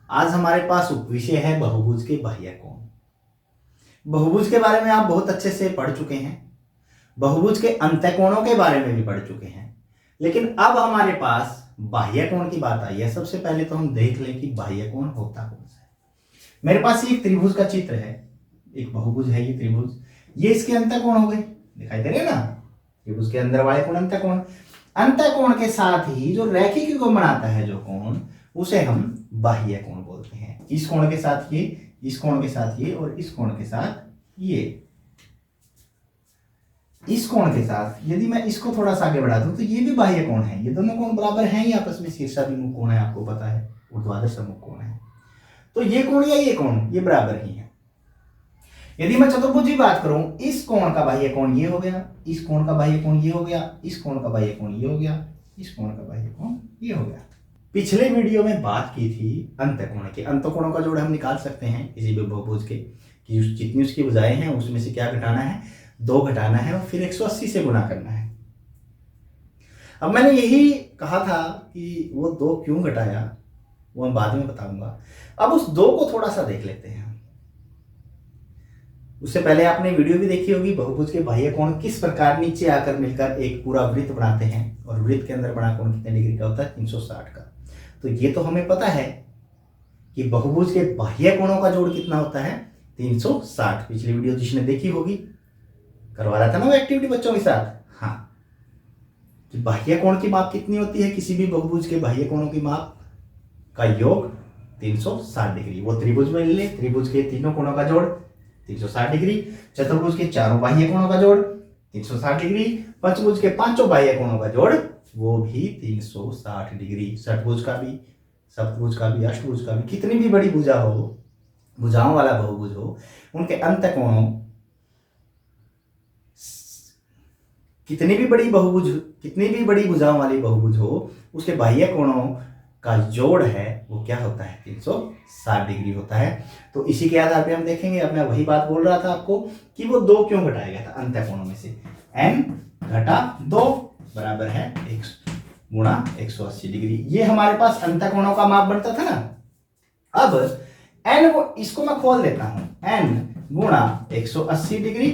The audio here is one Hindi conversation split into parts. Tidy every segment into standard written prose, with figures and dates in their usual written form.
आज हमारे पास विषय है बहुभुज के बाह्य कोण। बहुभुज के बारे में आप बहुत अच्छे से पढ़ चुके हैं, बहुभुज के अंतःकोणों के बारे में भी पढ़ चुके हैं, लेकिन अब हमारे पास बाह्य कोण की बात आई है। सबसे पहले तो हम देख लें कि बाह्य कोण होता कौन सा है। मेरे पास एक त्रिभुज का चित्र है, एक बहुभुज है ये त्रिभुज, ये इसके अंतःकोण हो गए, दिखाई दे रहे हैं ना, त्रिभुज के अंदर वाले कोण अंतःकोण। अंतःकोण के साथ ही जो रैखिक कोण बनाता है जो कोण, उसे हम बाह्य कोण बोलते हैं। इस कोण के साथ ये, इस कोण के साथ ये, और इस कोण के साथ ये। इस कोण के साथ यदि मैं इसको थोड़ा सा आगे बढ़ा दूं तो ये भी बाह्य कोण है। ये दोनों कोण बराबर हैं ही आपस में, शीर्षाभिमुख कोण है, आपको पता है, ऊर्ध्वाधर सम्मुख कोण है। तो ये कोण या ये कोण ये बराबर ही है। यदि मैं चतुर्भुज की बात करूं, इस कोण का बाह्य कोण ये हो गया, इस कोण का बाह्य कोण ये हो गया, इस कोण का बाह्य कोण ये हो गया, इस कोण का बाह्य कोण ये हो गया। पिछले वीडियो में बात की थी अंतःकोण के। अंतःकोणों का जोड़ हम निकाल सकते हैं किसी भी बहुभुज के, कि जितनी उसकी भुजाएं हैं उसमें से क्या घटाना है, 2 घटाना है और फिर 180 से गुणा करना है। अब मैंने यही कहा था कि वो 2 क्यों घटाया वो मैं बाद में बताऊंगा। अब उस 2 को थोड़ा सा देख लेते हैं। उससे पहले आपने वीडियो भी देखी होगी, बहुभुज के बाह्य कोण किस प्रकार नीचे आकर मिलकर एक पूरा वृत्त बनाते हैं, और वृत्त के अंदर बना कोण कितने डिग्री का होता है, 360 का। तो ये तो हमें पता है कि बहुभुज के बाह्य कोणों का जोड़ कितना होता है, 360। पिछली वीडियो जिसने देखी होगी, करवा रहा था ना वो एक्टिविटी बच्चों के साथ। हाँ, कि बाह्य कोण की माप कितनी होती है, किसी भी बहुभुज के बाह्य कोणों की माप का योग 360 डिग्री। वो त्रिभुज में ले, त्रिभुज के तीनों कोणों का जोड़ 360 डिग्री, चतुर्भुज के चारों बाह्य कोणों का जोड़ 360 डिग्री, पंचभुज के 5 बाह्य कोणों का जोड़ वो भी 360 डिग्री, षटभुज का भी, सप्तभुज का भी, अष्टभुज का भी, कितनी भी बड़ी भुजा हो, भुजाओं वाला बहुभुज हो, उनके अंतःकोणों, कितनी भी बड़ी भुजाओं वाली बहुभुज हो, उसके बाह्य कोणों का जोड़ है वो क्या होता है, 360 डिग्री होता है। तो इसी के आधार पे हम देखेंगे। अब मैं वही बात बोल रहा था आपको कि वो 2 क्यों घटाया गया था अंतःकोणों में से। n घटा 2 बराबर है 1 गुणा 180 डिग्री। ये हमारे पास अंतःकोणों का माप बनता था ना। अब n को, इसको मैं खोल देता हूं, n गुणा 180 डिग्री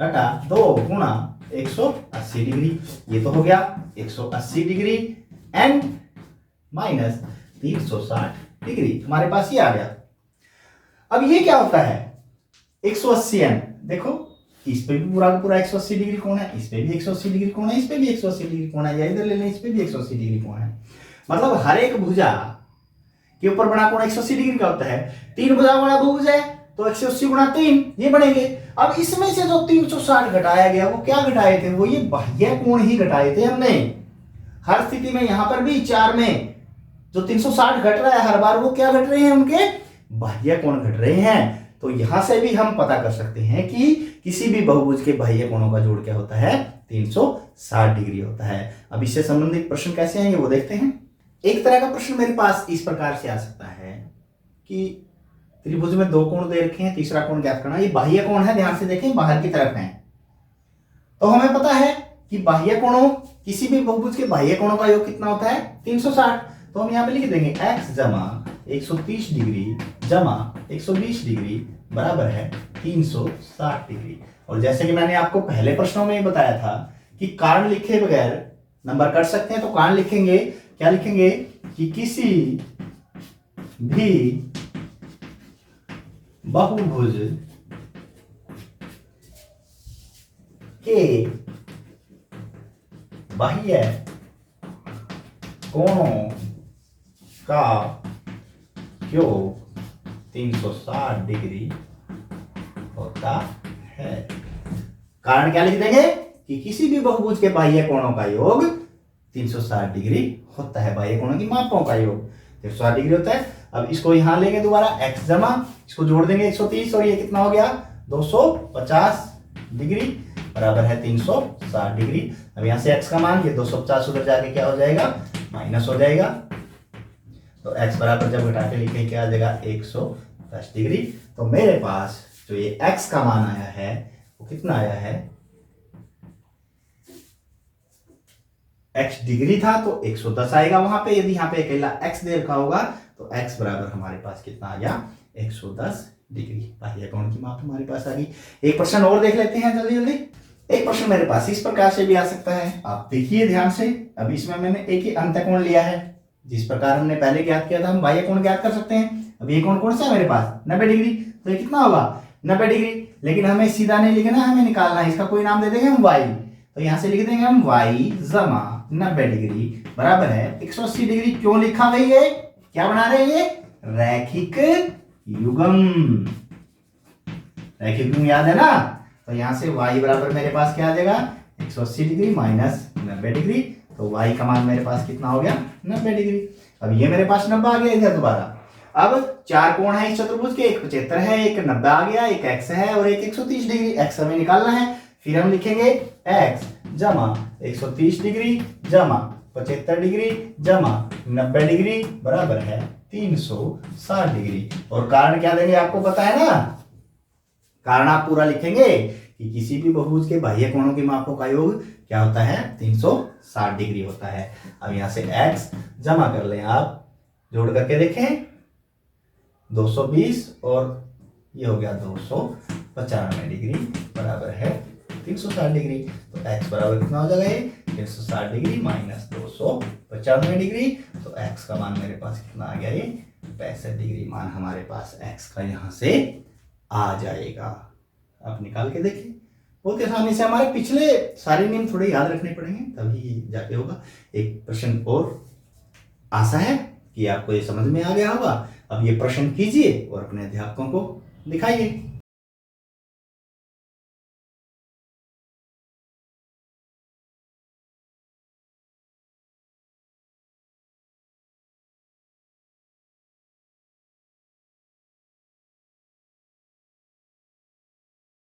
घटा 2 गुणा 180 डिग्री, ये तो हो गया 180 डिग्री n माइनस 360 डिग्री, हमारे पास ये आ गया। अब ये क्या होता है 180 n, देखो इस पे भी पूरा का पूरा 180 डिग्री कोण है, इस पे भी 180 डिग्री कोण है, इस पे भी 180 डिग्री कोण है, या इधर ले लें इस पे भी 180 डिग्री कोण है। मतलब हर एक भुजा के ऊपर बना कोण 180 डिग्री का होता है। 3 भुजा वाला बहुभुज है तो 180 गुणा 3 ये बनेंगे। अब इसमें से जो 360 घटाया गया वो क्या घटाए थे, वो ये बाह्य कोण ही घटाए थे हमने। हर स्थिति में यहां पर भी 4 में जो 360 घट रहा है हर बार, वो क्या घट रहे हैं, उनके बाह्य कोण घट रहे हैं। तो यहां से भी हम पता कर सकते हैं कि किसी भी बहुभुज के बाह्य कोणों का जोड़ क्या होता है, 360 डिग्री होता है। अब इससे संबंधित प्रश्न कैसे आएंगे वो देखते हैं। एक तरह का प्रश्न मेरे पास इस प्रकार से आ सकता है कि त्रिभुज में 2 कोण दे रखे हैं, तीसरा कोण ज्ञात करना। ये बाह्य कोण है, ध्यान से देखें, बाहर की तरफ है। तो हमें पता है कि बाह्य कोणों, किसी भी बहुभुज के बाह्य कोणों का योग कितना होता है, 360। तो हम यहाँ पे लिख देंगे x जमा 130 डिग्री जमा 120 डिग्री बराबर है 360 डिग्री। और जैसे कि मैंने आपको पहले प्रश्नों में बताया था कि कारण लिखे बगैर नंबर कर सकते हैं, तो कारण लिखेंगे, क्या लिखेंगे कि किसी भी बहुभुज के बाह्य कोणों का योग 360 डिग्री होता है। कारण क्या लिख देंगे कि किसी भी बहुभुज के बाह्य कोणों का योग 360 डिग्री होता है। बाह्य कोणों की मापों का योग 360 डिग्री होता है। अब इसको यहां लेंगे दोबारा, x जमा, इसको जोड़ देंगे 130, और ये कितना हो गया 250 डिग्री बराबर है 360 डिग्री। अब यहां से x का मान, ये 250 उधर जाके क्या हो जाएगा, माइनस हो जाएगा। तो x बराबर जब घटा के लिखें क्या आ जाएगा, 110 डिग्री। तो मेरे पास जो ये x का मान आया है वो कितना आया है, x डिग्री था तो 110 आएगा वहां पे। यदि यहाँ पे अकेला x दे रखा होगा तो x बराबर हमारे पास कितना आ गया, 110 डिग्री। बाह्य कोण की माप हमारे पास आ गई। एक प्रश्न और देख लेते हैं जल्दी जल्दी। एक प्रश्न मेरे पास इस प्रकार से भी आ सकता है, आप देखिए ध्यान से। अभी इसमें मैंने एक ही अंतःकोण लिया है, जिस प्रकार हमने पहले ज्ञात किया था हम बाह्य कोण ज्ञात कर सकते हैं। अब ये कोण कौन सा है मेरे पास, 90 डिग्री। तो ये कितना होगा, 90 डिग्री। लेकिन हमें सीधा नहीं लिखना, हमें निकालना है, इसका कोई नाम दे देंगे हम y। तो यहाँ से लिख देंगे हम y जमा 90 डिग्री बराबर है 180 डिग्री। क्यों लिखा भाई, ये क्या बना रहे हैं, ये रैखिक युग्म। रैखिक युग्म याद है ना। तो यहाँ से y बराबर मेरे पास क्या आ जाएगा, 180 डिग्री माइनस 90 डिग्री। तो y का मान मेरे पास कितना हो गया, 90 डिग्री। अब ये मेरे पास 90 आ गया इधर दोबारा। अब चार कोण है इस चतुर्भुज के, एक 75 है, एक 90 आ गया, एक x है और एक 130 डिग्री। x हमें निकालना है, फिर हम लिखेंगे x जमा 130 डिग्री जमा 75 डिग्री जमा 90 डिग्री बराबर है 360 डिग्री। और कारण क्या देंगे आपको पता है ना, कारण आप पूरा लिखेंगे कि किसी भी बहुभुज के बाह्य कोणों के मापों का योग क्या होता है, 360 डिग्री होता है। अब यहाँ से x जमा कर लें आप, जोड़ करके देखें, 220 और ये हो गया 295 डिग्री बराबर है 360 डिग्री। तो x बराबर कितना हो जाएगा, ये 360 डिग्री माइनस 295 डिग्री। तो x का मान मेरे पास कितना आ गया, ये 65 डिग्री मान हमारे पास x का यहाँ से आ जाएगा। आप निकाल के देखें, बहुत आसानी से। हमारे पिछले सारे नियम थोड़े याद रखने पड़ेंगे तभी जाके होगा। एक प्रश्न और आशा है कि आपको ये समझ में आ गया होगा। अब ये प्रश्न कीजिए और अपने अध्यापकों को दिखाइए।